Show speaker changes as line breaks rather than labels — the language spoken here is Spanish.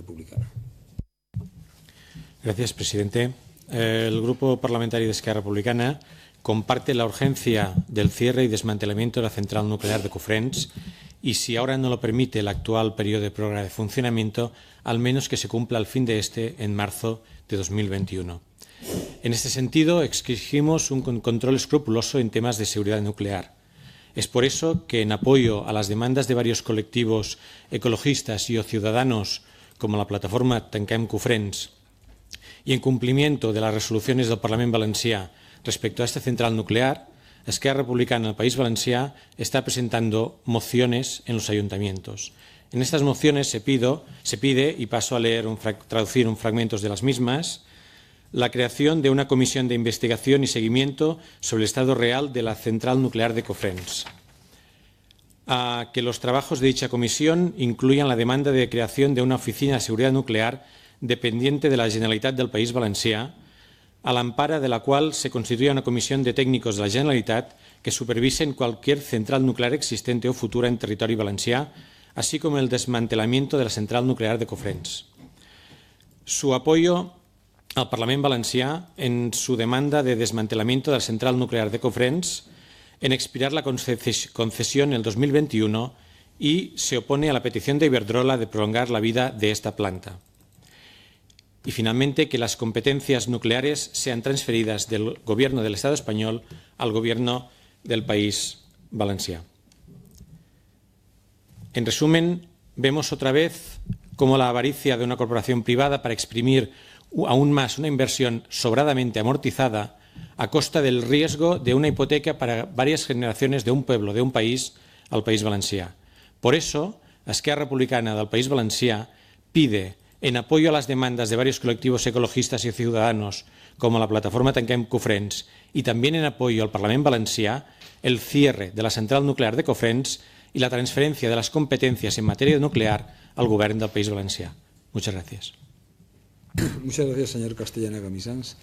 Republicana.
Gracias, presidente. El Grupo Parlamentario de Esquerra Republicana comparte la urgencia del cierre y desmantelamiento de la central nuclear de Cofrents y, si ahora no lo permite el actual periodo de prórroga de funcionamiento, al menos que se cumpla el fin de este en marzo de 2021. En este sentido, exigimos un control escrupuloso en temas de seguridad nuclear. Es por eso que, en apoyo a las demandas de varios colectivos ecologistas y o ciudadanos, como la plataforma Tanquem Cofrents, y en cumplimiento de las resoluciones del Parlament Valencià respecto a esta central nuclear, Esquerra Republicana del País Valencià está presentando mociones en los ayuntamientos. En estas mociones se pide, y paso a leer, traducir fragmentos de las mismas, la creación de una comisión de investigación y seguimiento sobre el estado real de la central nuclear de Cofrents. A que los trabajos de dicha comisión incluyan la demanda de creación de una oficina de seguridad nuclear dependiente de la Generalitat del País Valencià, a la ampara de la cual se constituya una comisión de técnicos de la Generalitat que supervisen cualquier central nuclear existente o futura en territori valencià, así como el desmantelamiento de la central nuclear de Cofrents. Su apoyo al Parlament Valencià en su demanda de desmantelamiento de la central nuclear de Cofrents, en expirar la concesión en el 2021 y se opone a la petición de Iberdrola de prolongar la vida de esta planta. Y, finalmente, que las competencias nucleares sean transferidas del Gobierno del Estado español al Gobierno del País Valencià. En resumen, vemos otra vez cómo la avaricia de una corporación privada para exprimir aún más una inversión sobradamente amortizada a costa del riesgo de una hipoteca para varias generaciones de un pueblo, de un país, al País Valencià. Por eso, Esquerra Republicana del País Valencià pide, en apoyo a las demandas de varios colectivos ecologistas y ciudadanos, como la plataforma Tanquem Cofrents, y también en apoyo al Parlament Valencià, el cierre de la central nuclear de Cofrents y la transferencia de las competencias en materia nuclear al Govern del País Valencià. Muchas gracias.
Muchas gracias, señor Castellana Camisans.